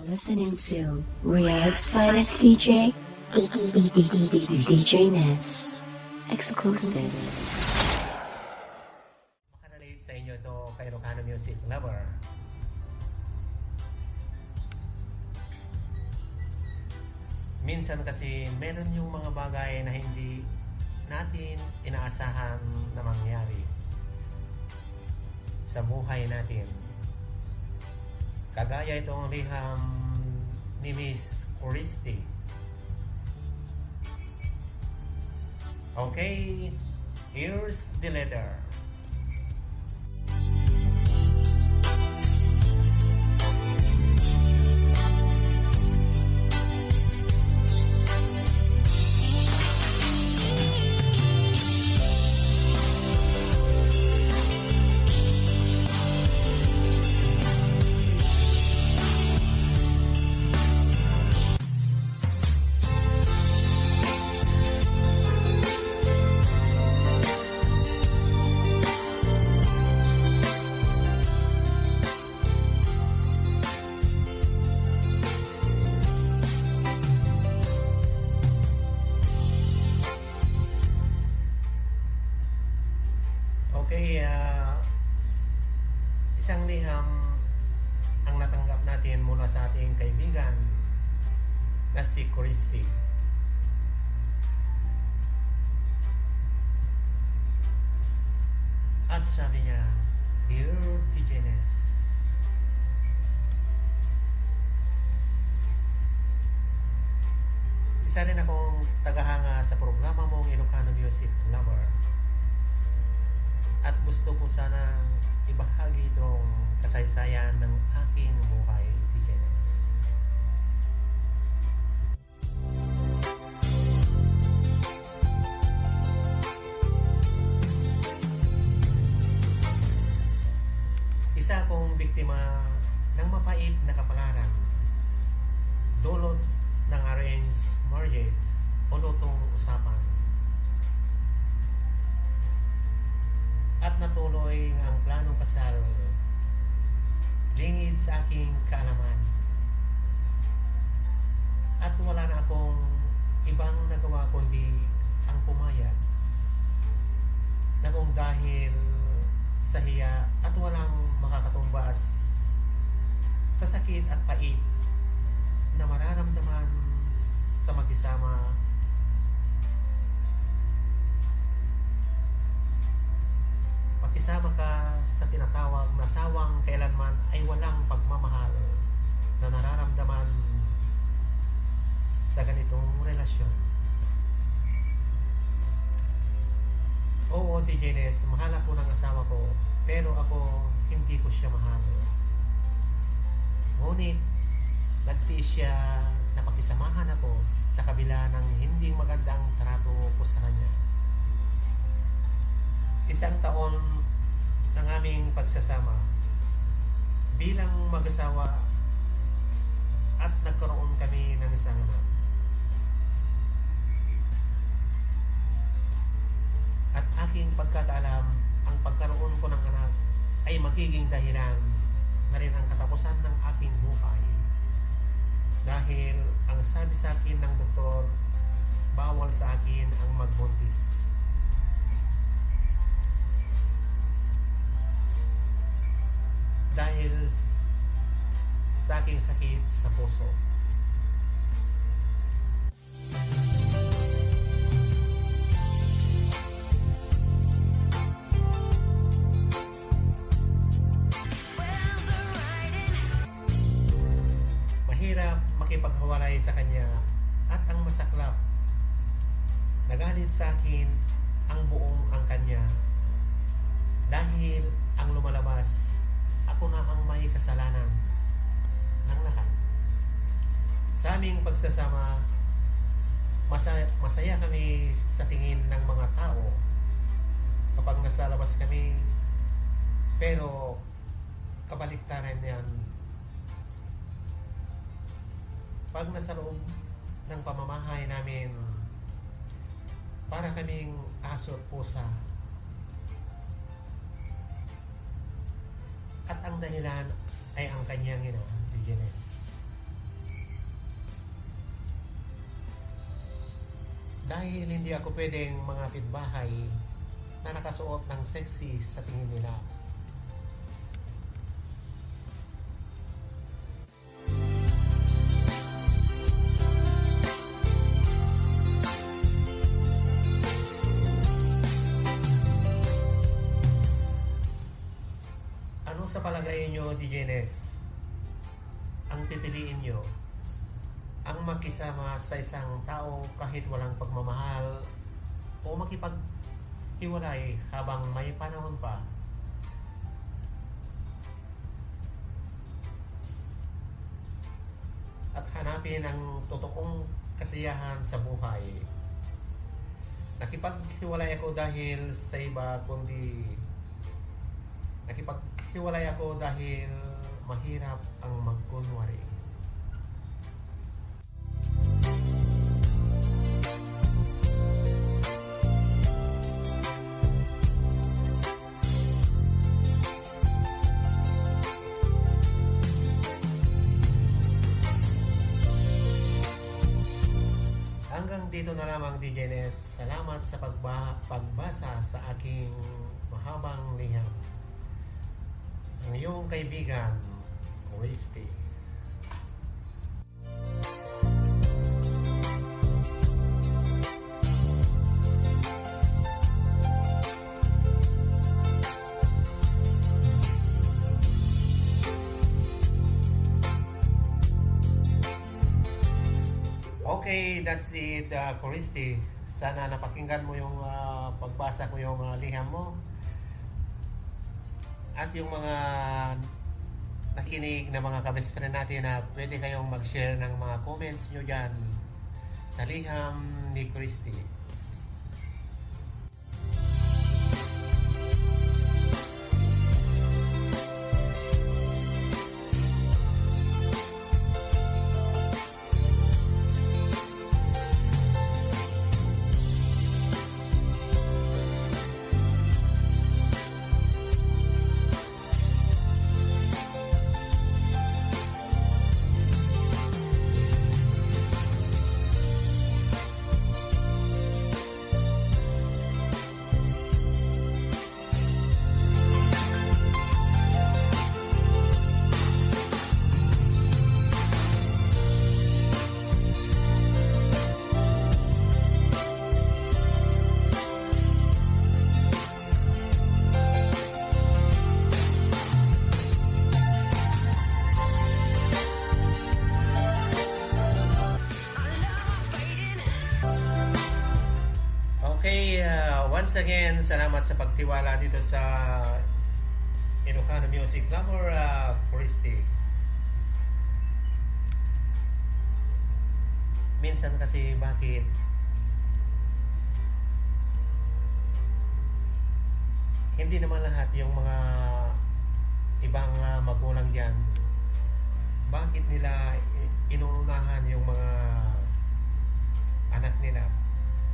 listening to Riyadh's finest DJ, DJ Ness. Exclusive. Makarelate sa inyo to kay Ilocano Music Lover. Minsan kasi meron yung mga bagay na hindi natin inaasahan na mangyari sa buhay natin. Kagaya itong liham ni Miss Christy. Okay, here's the letter. Okay, isang liham ang natanggap natin mula sa ating kaibigan na si Christy. At sabi niya, Dear DJ Ness, isa rin akong tagahanga sa programa mong Ilocano Music Lover. At gusto ko sana ibahagi itong kasaysayan ng aking buhay, DJ Ness. Isa akong biktima ng mapait na kapalaran, dulot ng arranged marriage o lutong usapan. At natuloy ang planong kasal lingid sa aking kaalaman. At wala na akong ibang nagawa kundi ang pumayag na kung dahil sa hiya at walang makakatumbas sa sakit at pait na mararamdaman sa magkasama, pakisama ka sa tinatawag na sawang kailanman ay walang pagmamahal na nararamdaman sa ganitong relasyon. Oo, DJ Ness, mahal ako ng asawa ko, pero ako hindi ko siya mahal. Ngunit nagtiis siya na pakisamahan ako sa kabila ng hindi magandang trato ko sa kanya. Isang taon ng aming pagsasama bilang mag-asawa at nagkaroon kami ng isang anak. At aking pagkakaalam, ang pagkaroon ko ng anak ay magiging dahilan na rin ang katapusan ng aking buhay. Dahil ang sabi sa akin ng doktor, bawal sa akin ang magbuntis. Dahil sa aking sakit sa puso. Mahirap makipaghiwalay sa kanya at ang masaklap, nagalit sa akin ang buong ang kanya dahil ang lumalabas, ako na ang may kasalanan ng lahat. Sa aming pagsasama, masaya kami sa tingin ng mga tao kapag nasa labas kami, pero kabaliktaran yan. Pag nasa loob ng pamamahay namin, para kaming aso at pusa. At ang dahilan ay ang kanyang ina, Ness. Dahil hindi ako pwedeng mga pitbahay na nakasuot ng sexy sa tingin nila. Ano sa palagay nyo, DJ Nes, ang pipiliin nyo? Ang makisama sa isang tao kahit walang pagmamahal o makipaghiwalay habang may panahon pa? At hanapin ang totoong kasiyahan sa buhay. Nakipaghiwalay ako dahil sa iba, kundi nakipaghiwalay ako dahil mahirap ang magkunwari. Hanggang dito na lamang, DJ Nes. Salamat sa pagbasa sa aking mahabang liham. Ang iyong kaibigan, Christy. Okay, that's it, Christy. Sana napakinggan mo yung pagbasa ko yung liham mo. At yung mga nakikinig na mga ka-best friend natin na pwede kayong mag-share ng mga comments nyo dyan sa liham ni Christy. Okay, once again, salamat sa pagtiwala dito sa Ilocano Music Lover, Christy. Minsan kasi bakit hindi naman lahat yung mga ibang magulang dyan, bakit nila inuunahan yung mga anak nila?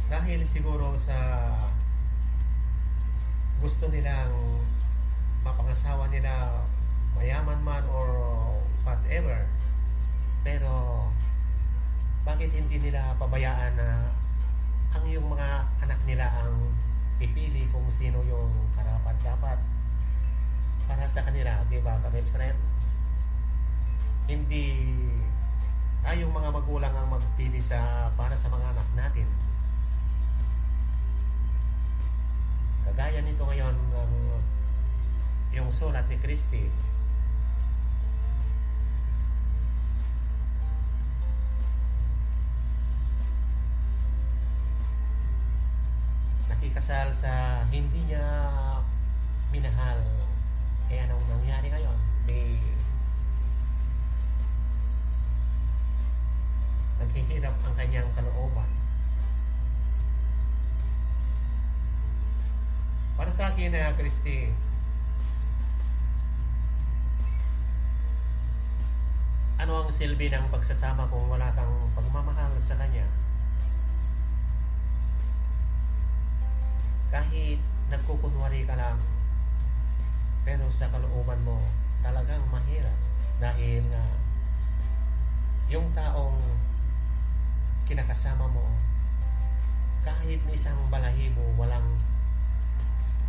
Dahil siguro sa gusto nilang mapangasawa nila, mayaman man or whatever. Pero bakit hindi nila pabayaan na ang yung mga anak nila ang pipili kung sino yung karapat-dapat para sa kanila, di ba, ka-best friend? Hindi yung mga magulang ang magpili para sa mga anak natin. Kagaya nito ngayon yung sulat ni Christy. Nakikasal sa hindi niya minahal. Kaya anong nangyari ngayon? Naghihirap ang kanyang kalooban. Para sa akin, Christy, ano ang silbi ng pagsasama kung wala kang pagmamahal sa kanya? Kahit nagkukunwari ka lang, pero sa kalooban mo talagang mahirap dahil yung taong kinakasama mo kahit na isang balahibo walang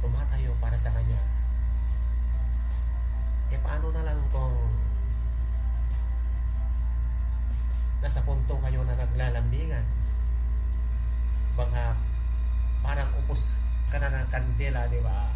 tumatayo para sa kanya. E paano na lang kung nasa punto kayo na naglalambingan? Baka parang upos ka na ng kandila, di ba?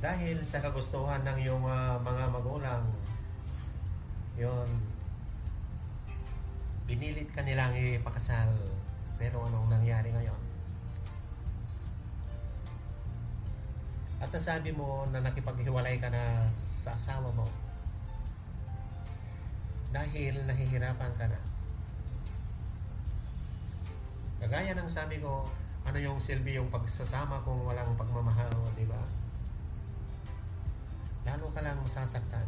Dahil sa kagustuhan ng iyong mga magulang, yon, pinilit ka nilang ipakasal. Pero anong nangyari ngayon? At nasabi mo na nakipaghiwalay ka na sa asawa mo dahil nahihirapan ka na. Kagaya ng sabi ko, ano yung silbi yung pagsasama kung walang pagmamahal, di ba? Lalo ka lang masasaktan.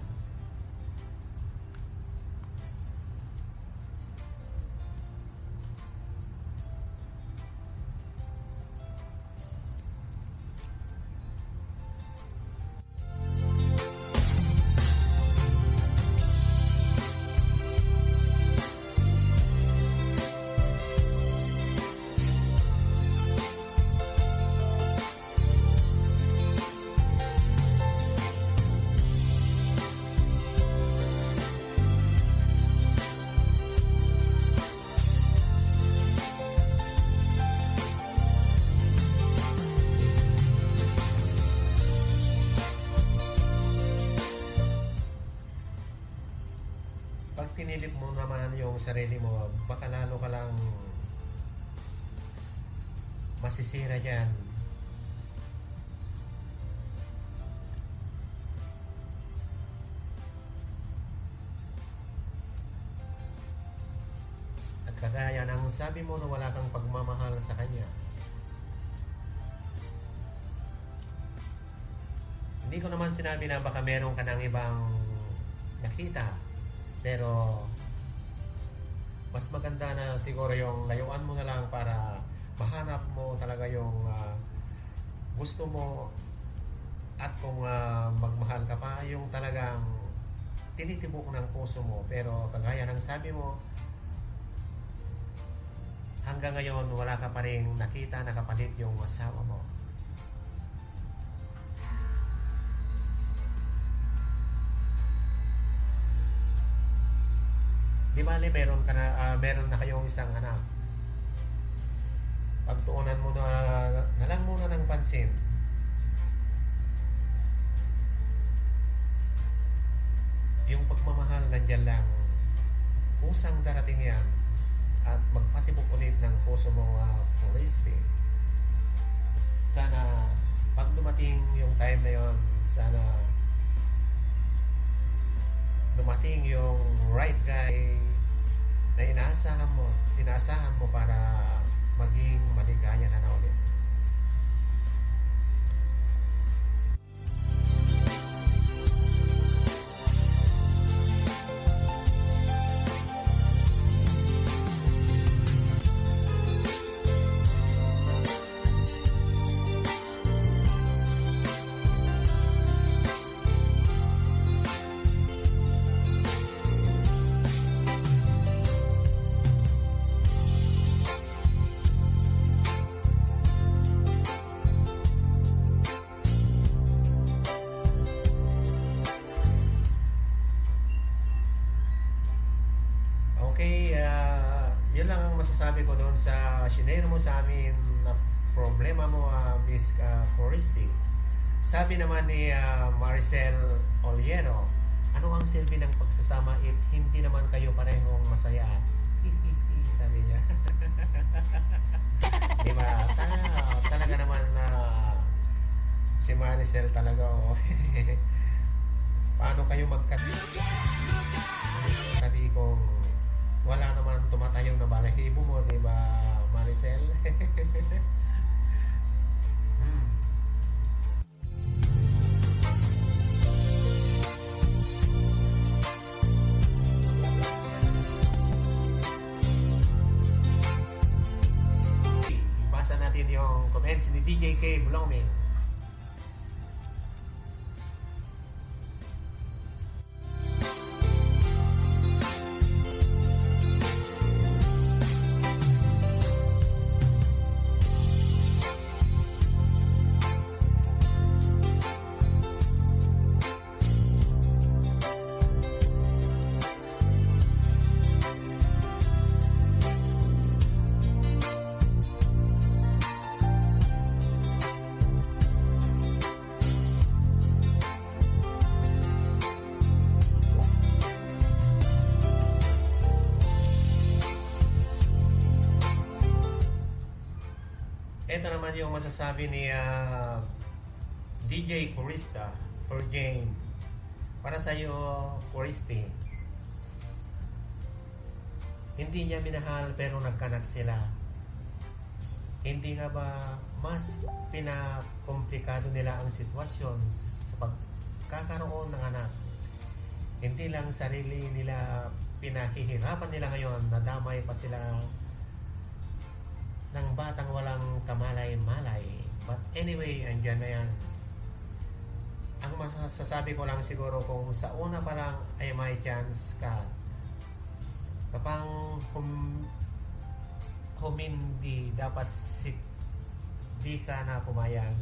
Pag pinilit mo naman yung sarili mo, baka lalo ka lang masisira dyan. At kagaya ng sabi mo na wala kang pagmamahal sa kanya, hindi ko naman sinabi na baka meron ka ng ibang nakita. Pero mas maganda na siguro yung layuan mo na lang para mahanap mo talaga yung gusto mo, at kung magmahal ka pa, yung talagang tinitibok ng puso mo. Pero kagaya ng sabi mo, hanggang ngayon wala ka pa rin nakita na kapalit yung asawa mo. Di bali, meron na kayong isang anak. Pagtuunan mo na lang muna ng pansin. Yung pagmamahal nandyan lang. Kusang darating yan. At magpatibok ulit ng puso mo, Puriste. Sana pag dumating yung time na yon, sana dumating yung right guy na inaasahan mo para maging maligaya na ulit. Okay, yun lang ang masasabi ko doon sa shinare mo sa amin na problema mo, Miss Puriste. Sabi naman ni Maricel Oliero, ano ang silbi ng pagsasama if hindi naman kayo parehong masaya? Sabi niya. Diba? Talaga naman Si Maricel talaga, oh. Paano kayo Sabi ko, wala naman tumatayong na balahibo mo, di ba, Maricel? Hmm. Basa natin yung comments ni DJ K. Bloming. Ito naman yung masasabi ni DJ Corista for Jane. Para sa iyo, Coristi. Hindi niya minahal pero nagkanak sila. Hindi nga ba mas pinakomplikado nila ang sitwasyon sa pagkakaroon ng anak? Hindi lang sarili nila pinahihirapan nila ngayon, nadamay pa sila ng batang walang kamalay-malay. But anyway, andyan na yan. Ang masasabi ko lang siguro, kung sa una pa lang ay may chance ka, kapang humindi, dapat di ka na pumayag.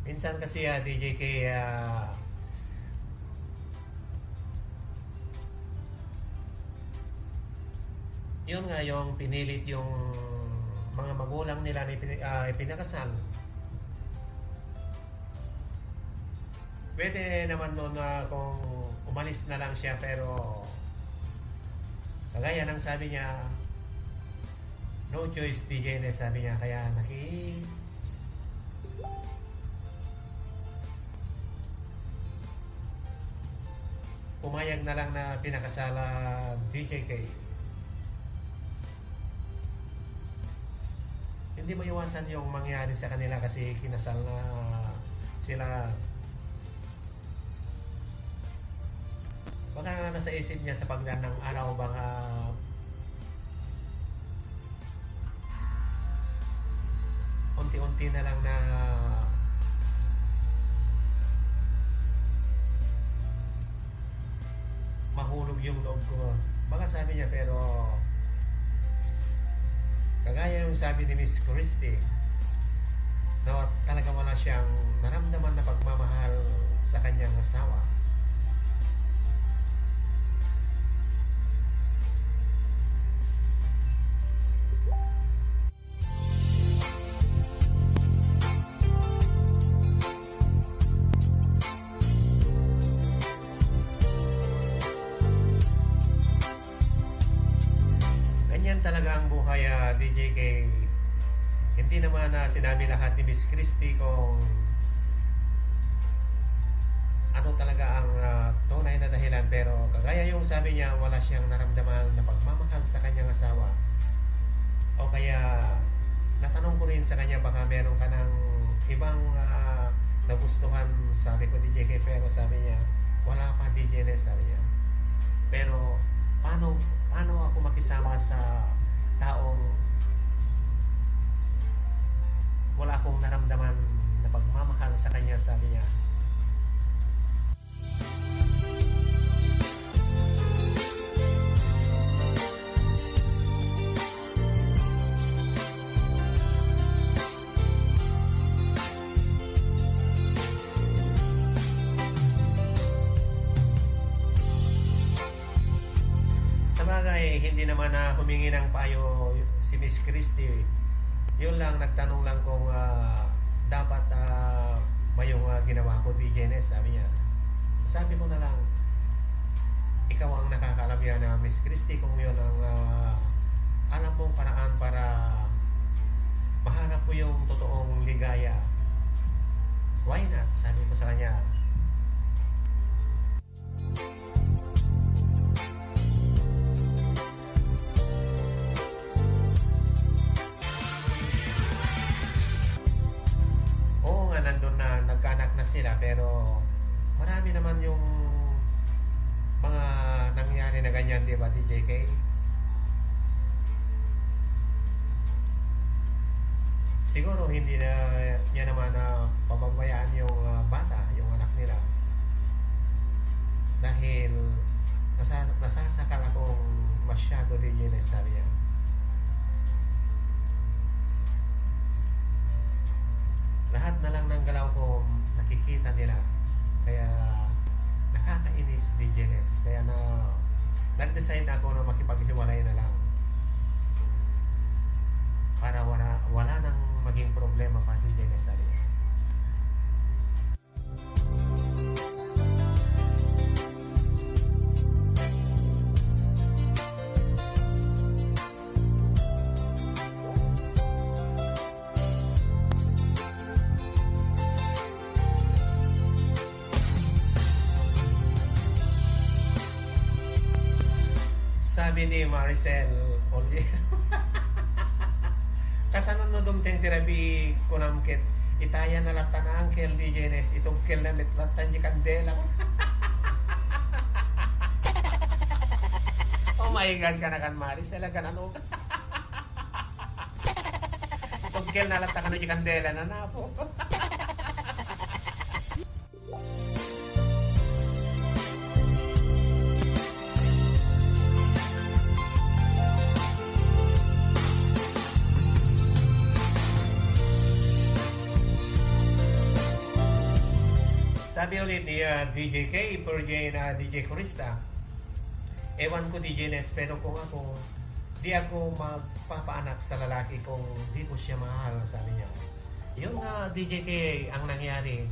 Minsan kasi DJ kay yun nga yung pinilit yung mga magulang nila na ipinakasal. Pwede naman noon na kung umalis na lang siya, pero kagaya ng sabi niya, no choice DJ na sabi niya, kaya pumayag na lang na pinakasala DJK. Hindi mo iwasan yung mangyari sa kanila kasi kinasal na sila. Baka nasa isip niya sa pagdaan ng araw, baka unti-unti na lang na mahulog yung loob ko. Baka sabi niya, pero kagaya yung sabi ni Miss Christie, na talaga wala siyang naramdaman na pagmamahal sa kanyang asawa. Talaga ang buhay, DJ K. Hindi naman sinabi lahat ni Miss Christie kung ano talaga ang tunay na dahilan, pero kagaya yung sabi niya, wala siyang naramdaman na pagmamahal sa kanyang asawa. O kaya natanong ko rin sa kanya, baka meron ka ng ibang nagustuhan, sabi ko DJ K, pero sabi niya wala pa DJ na, sabi niya. Pero paano ako makisama sa taong wala akong naramdaman na pagmamahal sa kanya, sabi niya. Hindi naman humingi ng payo si Miss Christie. Yun lang, nagtanong lang kung dapat ba yung ginawa ko, DJ Nes, sabi niya. Sabi ko na lang, ikaw ang nakakaalam yan na Miss Christie, kung yun ang alam mong paraan para mahanap mo yung totoong ligaw why not? Sabi ko sa kanya. Oo nga, nandun na, nagkaanak na sila, pero marami naman yung mga nangyari na ganyan, di ba, DJK? Siguro hindi na niya naman na pababayaan yung bata, yung anak nila. Dahil nasasakal akong masyado din yun, sabi niya. Lahat na lang ng galaw ko nakikita nila. Kaya nakakainis, DJNS. Kaya nag-decide ako na makipaghiwalay na lang. Para wala nang maging problema pa, DJNS, sabi niya. Sabi ni Maricel Oliero, kasanunodong tentirabi kunamkit, itaya na latan na angkel DJNS, itong kel na mitlatan di kandela. Oh my God, kanakan Maricel, ano? Itong kel na latan ka na di kandela na napo. Sabi ulit ni DJK, Perjay na DJ Corista, ewan ko DJNS, pero kung ako, di ako magpapaanak sa lalaki kung di ko siya mahal, sabi niya. Yun nga, DJK, ang nangyari.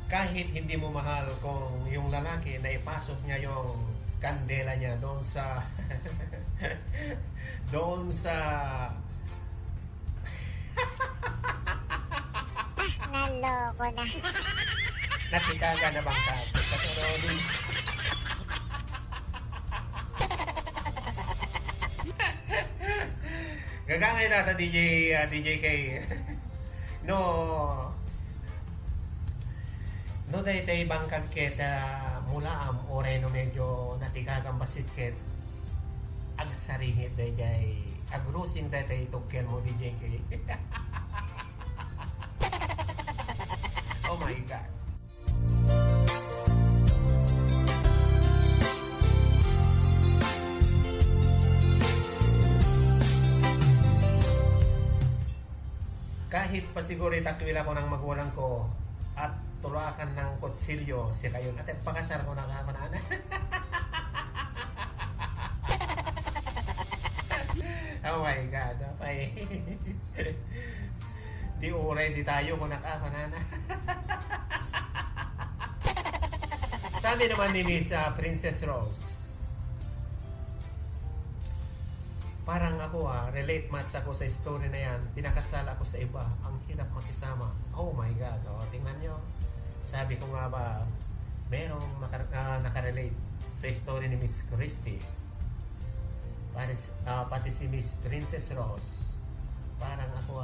Kahit hindi mo mahal kung yung lalaki na ipasok niya yung kandela niya doon sa doon sa Naloko na. nakikaga na bangka. Pero gagangay natin DJK. No daytay bangkag ket mula oray no medyo natikagang basit ket agsarihit dayjay agrusing daytay tugken mo DJK. Oh my God. Kahit pa siguro itakwil ako ng magulang ko at tulakan ng kutsilyo si kayon at pakasar ko na nga manana. Oh my God. Okay. Di uray di tayo kung nakapanana. Sabi naman ni Miss Princess Rose, parang ako relate much ako sa story na yan. Pinakasal ako sa iba. Ang hirap makisama. Oh my God. Tingnan nyo. Sabi ko nga ba, merong nakarelate sa story ni Miss Christy. Pati si Miss Princess Rose. Parang ako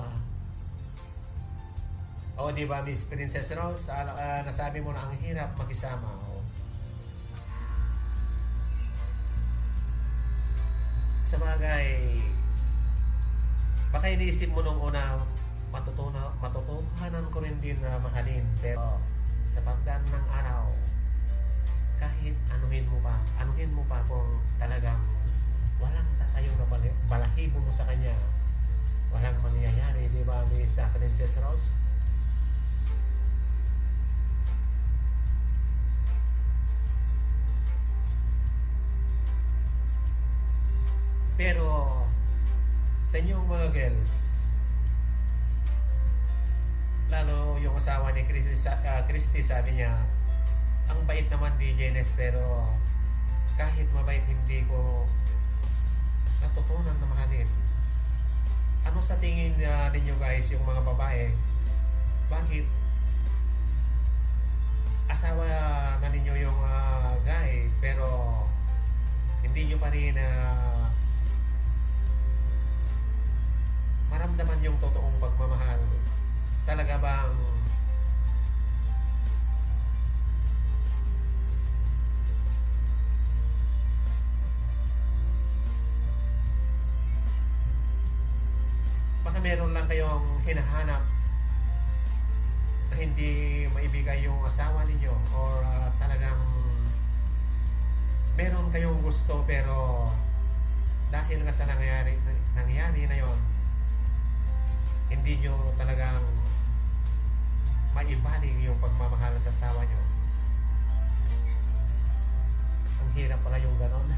di ba Miss Princess Rose, nasabi mo na ang hirap makisama. Sa bagay, baka iniisip mo nung una, matutuhanan ko rin din na mahalin. Pero sa pagdaan ng araw, kahit anuhin mo pa kung talagang walang tatayong na balahibo mo sa kanya, walang mangyayari, di ba Miss Princess Rose? Pero sa inyong mga girls, lalo yung asawa ni Christy, sabi niya, ang bait naman DJNS, pero kahit mabait hindi ko natutunan na mahalin. Ano sa tingin ninyo guys, yung mga babae bakit asawa na ninyo yung guy pero hindi nyo pa rin maramdaman yung totoong pagmamahal. Talaga bang baka meron lang kayong hinahanap na hindi maibigay yung asawa ninyo, or talagang meron kayong gusto pero dahil nga sa nangyari na yon, hindi nyo talagang maibaling yung pagmamahal sa asawa nyo. Ang hirap pala yung ganon.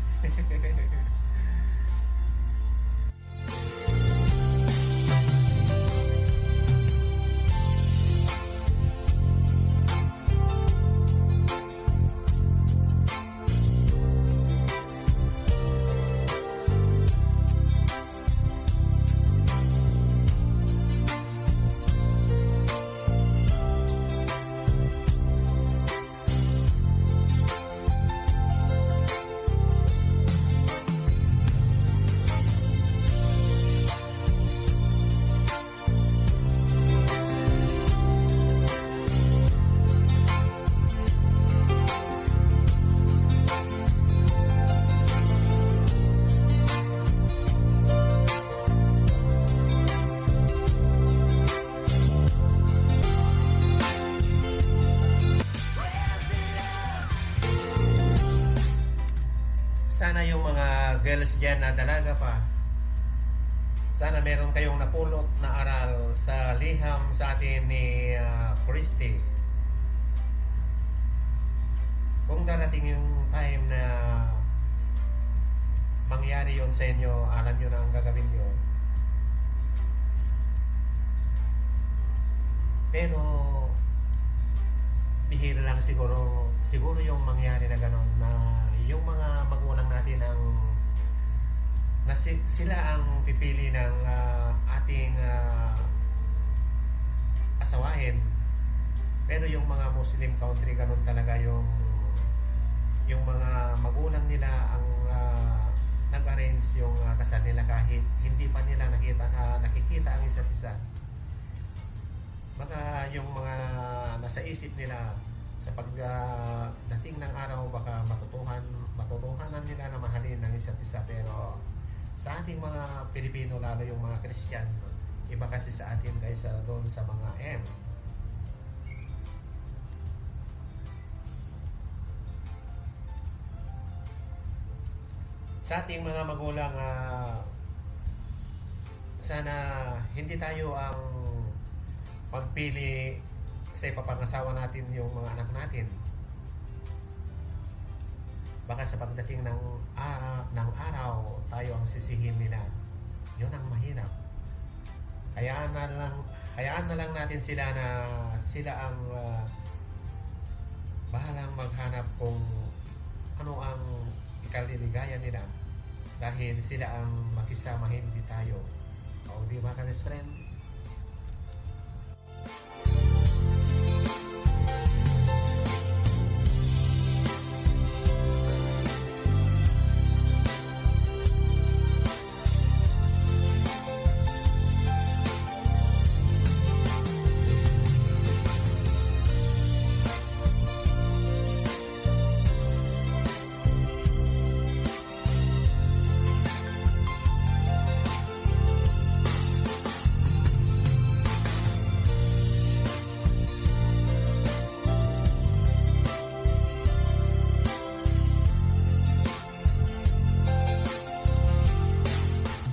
Sana yung mga girls dyan na dalaga pa, sana meron kayong napulot na aral sa liham sa atin ni Christy. Kung darating yung time na mangyari yon sa inyo, alam nyo na ang gagawin nyo. Pero bihira lang siguro yung mangyari na gano'n, na yung mga magulang natin ang sila ang pipili ng ating asawahin. Pero yung mga Muslim country, gano'n talaga yung mga magulang nila ang nag-arrange yung kasal nila kahit hindi pa nila nakikita ang isa't isa. Baka yung mga nasa isip nila sa pagdating ng araw, baka matutuhanan nila na mahalin ng isa't isa. Pero sa ating mga Pilipino, lalo yung mga Christian, iba kasi sa atin kaysa doon sa mga sa ating mga magulang, sana hindi tayo ang magpili sa ipapangasawa natin yung mga anak natin. Baka sa pagdating ng araw, tayo ang sisihin nila. Yun ang mahirap. Hayaan na lang natin sila na sila ang bahalang maghanap kung ano ang ikaliligaya nila, dahil sila ang makisama, hindi tayo. O di ba, kanis friend?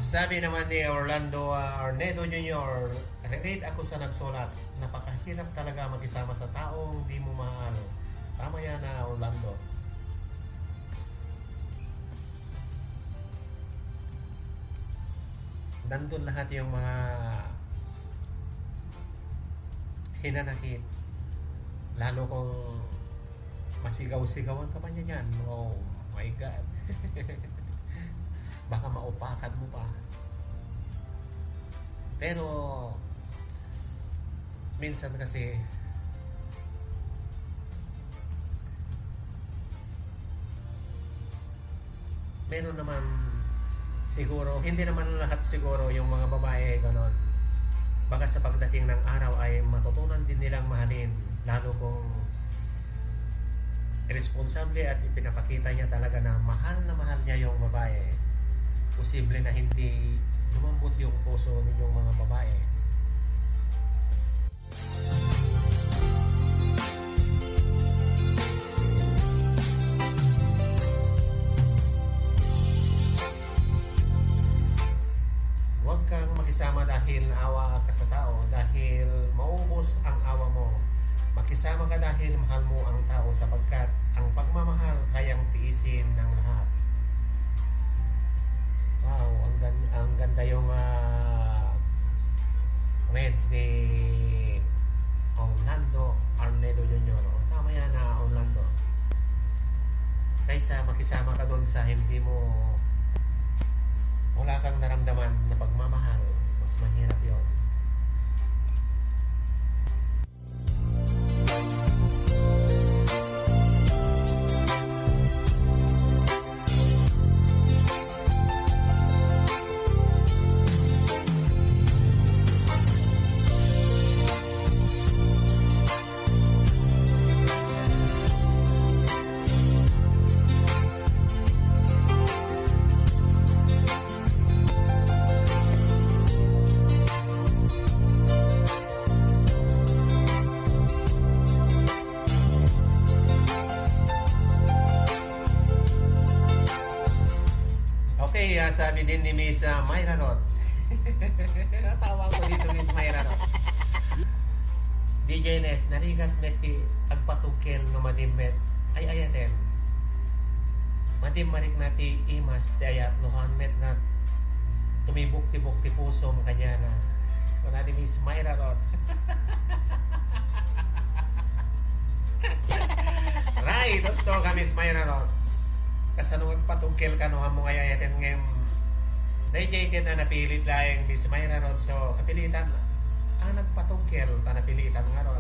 Sabi naman ni Orlando Arnedo Jr., relate ako sa nagsulat. Napakahirap talaga mag-isama sa taong di mo mahal. Tama yan na, Orlando. Nandun lahat yung mga hinanakit. Lalo kung masigaw-sigawan ka pa niya yan. Oh my God. Baka maupakan mo pa. Pero minsan kasi meron naman siguro, hindi naman lahat siguro yung mga babae ganon. Baka sa pagdating ng araw ay matutunan din nilang mahalin, lalo kung responsable at ipinapakita niya talaga na mahal niya yung babae. Posible na hindi lumambot yung puso ninyong mga babae. Huwag kang makisama dahil naawa ka sa tao, dahil maubos ang awa mo. Makisama ka dahil mahal mo ang tao, sapagkat ang pagmamahal kayang tiisin ng lahat. Wow, ang ganda yung words ni Orlando Arnedo Jr. Tama yan na Orlando. Kaysa makisama ka doon sa hindi mo, wala kang naramdaman na pagmamahal, mas mahirap yun. Okay, sabi din ni Miss Myra Roth. Natawa ko dito, Miss Myra Roth. DJ Nes, narigat meti agpatukel no madimet ay ayaten. Madimarik nati imas ti ayat lohan met na tumibok-tibok ti puso mo kanya na. Kuna ni Miss Myra Roth. Right, gusto ka Miss Myra Roth. Kasano magpatugkel ka no mo kaya yatin ngayon DJ na napilit lang Miss Myra Roth, so kapilitan nagpatugkel ta napilitan nga ron.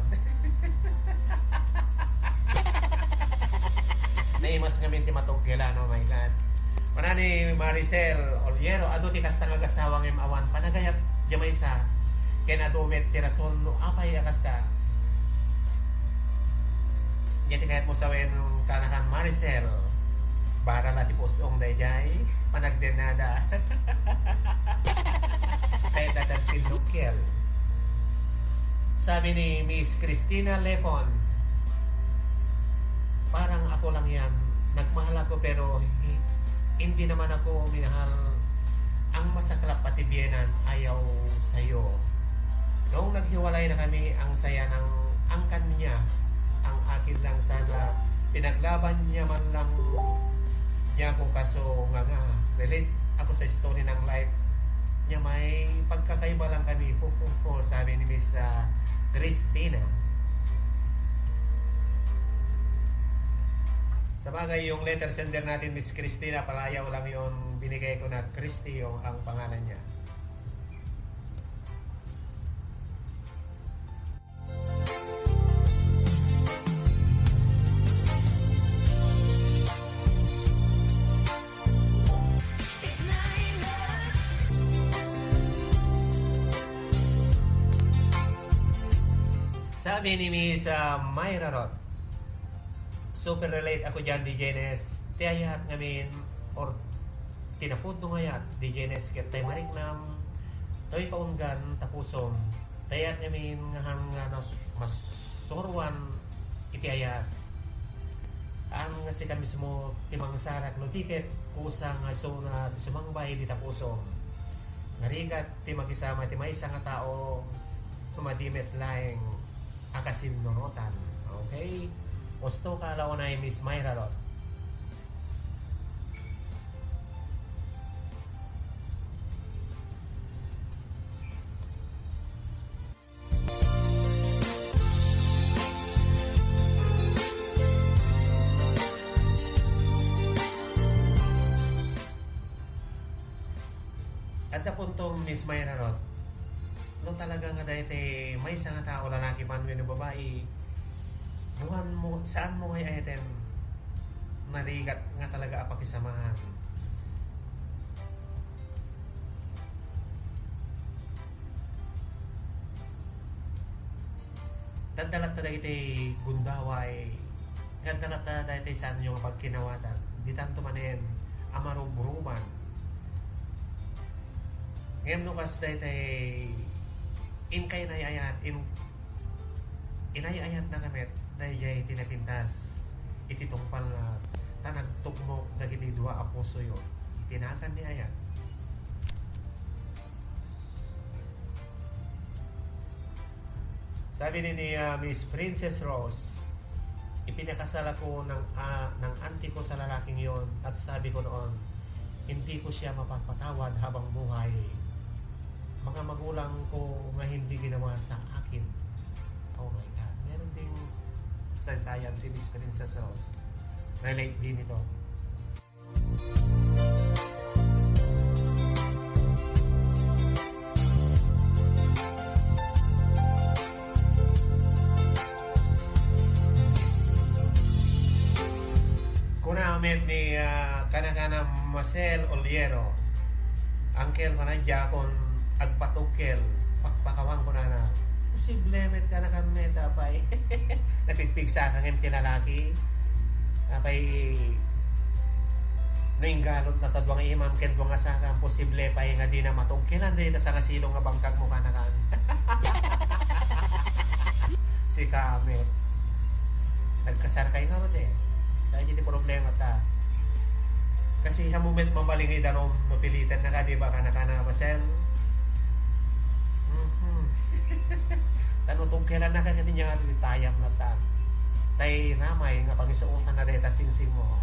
Naimas nga minti matugkel ano, my God. Mana ni Maricel Oliero ado ti kasta nga kasawang awan panagayat jamay sa ken adumet ti rason no apay kasta. Yati kahit mo sawen kanakan Maricel para lati pusong dayjay panagdenada. Kaya dadag tinukil. Sabi ni Miss Christina Lepon, parang ako lang yan. Nagmahal ako pero hindi naman ako minahal. Ang masaklap pati biyenan ayaw sa'yo. Noong naghiwalay na kami, ang saya ng angkan niya. Ang akin lang sana. Pinaglaban niya man lang niya ako, kaso nga relate ako sa story ng life niya, may pagkakaiba lang kami. Sabi ni Miss Christina. Sa bagay, yung letter sender natin Miss Christina, palayaw lang yon, binigay ko na Christy yung ang pangalan niya. Sabi ni Miss Myra Roth, super relate ako dyan, DJ Nes. Tiyayat ngamin, or tinapod nung ngayat, DJ Nes, ket tay marik nam, to'y paungan, tapusom. Tayat ngamin ngahang mas sorwan, itiyayat. Ang si kami mismo, timang sarak, no tiket, kusang so na sumangbay, di tapusom. Narigat, timakisama, timay isang tao, tumadimet laing, akasin nonotan. Okay? Gusto ka lang na Miss Myra Roth. At na puntong Miss Myra Roth, no talaga nga dahil may isang nga tao, lalaki man o babae, buhan mo, saan mo kay ayaten naligat nga talaga apakisamahan. Dandalat na dahil gundaway, dandalat na dahil saan yung pagkinawatan. Di tanto manin, amaruburuman. Ngayon nukas dahil in kay nayayat, inayayat na kamit dahil tinapintas. Ititungpal nga tanagtugmok na ginidwa apuso yun. Itinakan ni ayat. Sabi ni Miss Princess Rose, ipinakasal ako ng auntie ko sa lalaking yon at sabi ko noon, hindi ko siya mapapatawad habang buhay. Mga magulang ko nga hindi ginawa sa akin. Oh my God. Meron ding saysayan si Miss Princess Rose. Relate din ito. Kunamit ni kanakana Marcel Oliero, Angkel manadya kon agpatukel pakpakawang ko na posible met kanakan meta pay napigpig sa kang lalaki apay nainggalot na tadwang imam ken nga sa kang posible pay nga di na matungkilan dito sa kasilong nga bangkag mo kanakan. Si Kamet nagkasar kay nga rin dahil hindi problema ta. Kasi sa moment mamalingay danom mapilitan na ka, di ba? Kana-kana Marcel. Tanutong kailan na ka niya nga tayam na ta. Tay ramay nga pangisuutan na reta singsing mo.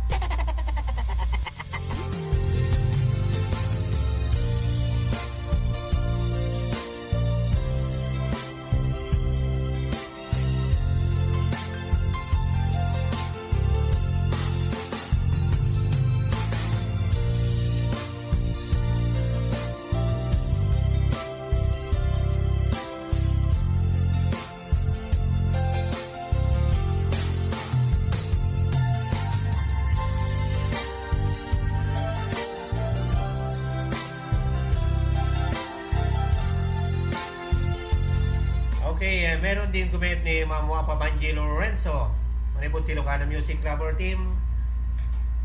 Okay, meron din comment ni Mamua Pabanji Lorenzo, manipod Ilocano Music Lover Team.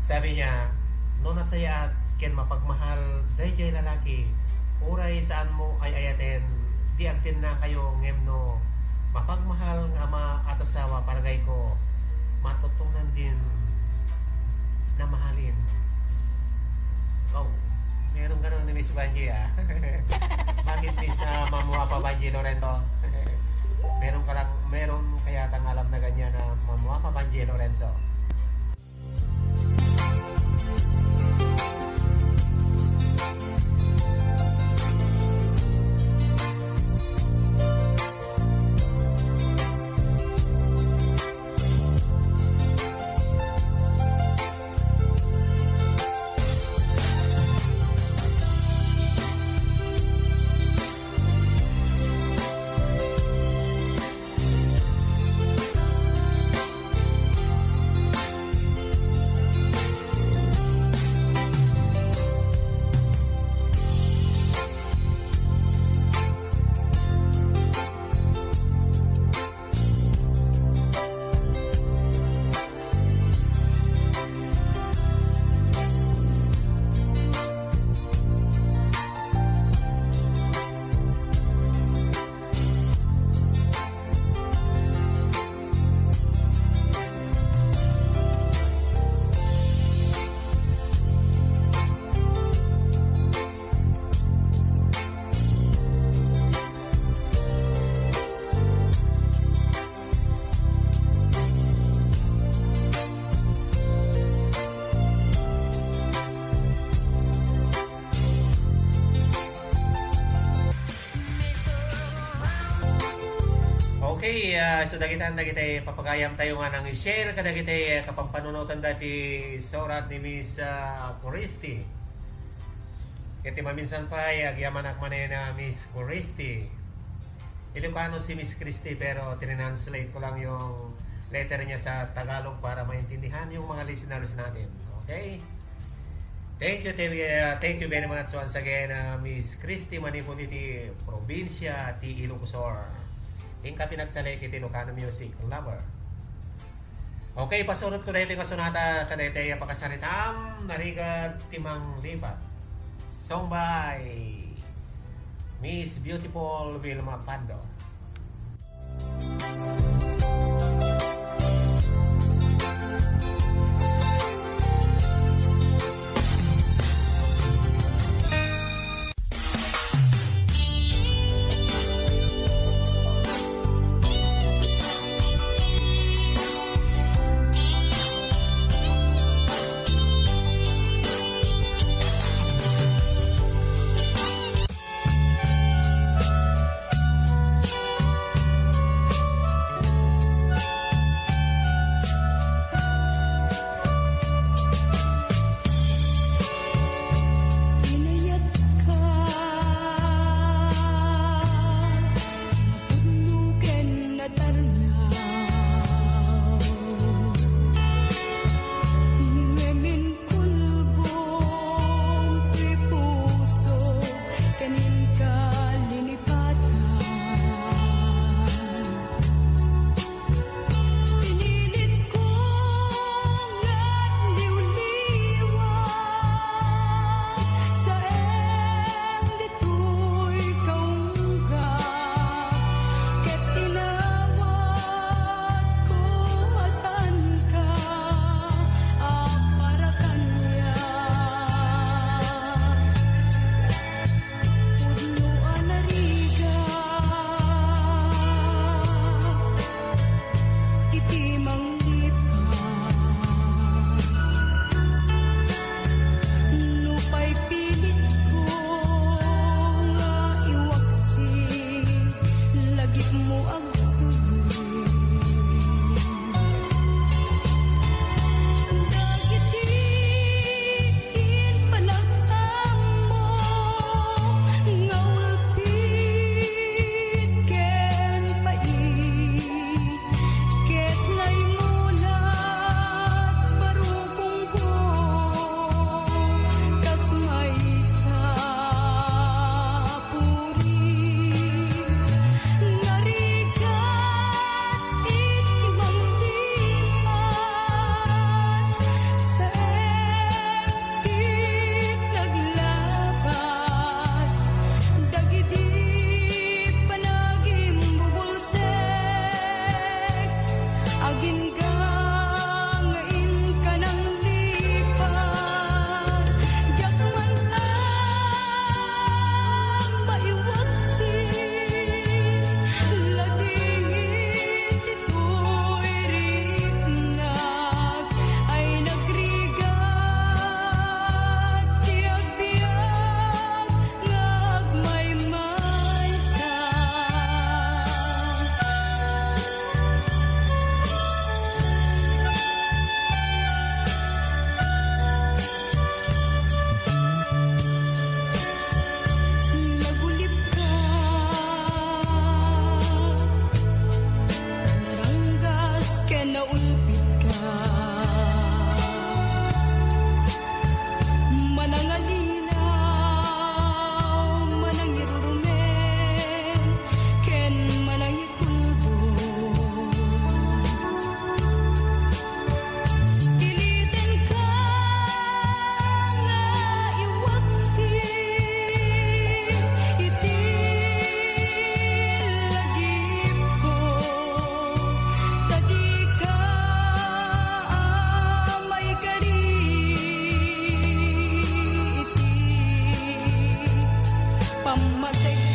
Sabi niya, no nasaya at ken mapagmahal dayjay lalaki, uray saan mo ay ayaten, di agtin na kayo ngem no mapagmahal nga ama at asawa paragay ko, matutunan din na mahalin. Oh, meron ganun ni Miss Banji Bakit Miss Mamua Pabanji Lorenzo? Meron kaya tang alam na ganyan na Mamua Pabanji Lorenzo. Okay, so dagitan papagayam tayo nga nang i-share kadagitay kapampanunutan dati sorat ni Miss Coristi. Iti maminsan pa agyaman akman na Miss Coristi. Ilocano si Miss Christie pero tinranslate ko lang yung letter niya sa Tagalog para maintindihan yung mga listeners natin. Okay? Thank you very much once again, Miss Christie Manipuliti, Probinsya, T. Ilocosor. Ingka pinagtalay kiti Ilocano music lover. Okay, pasunod ko dito yung kasunata kadete pakasaritam narigad timang lipat. Song by Miss Beautiful Vilma Pando. Pamatay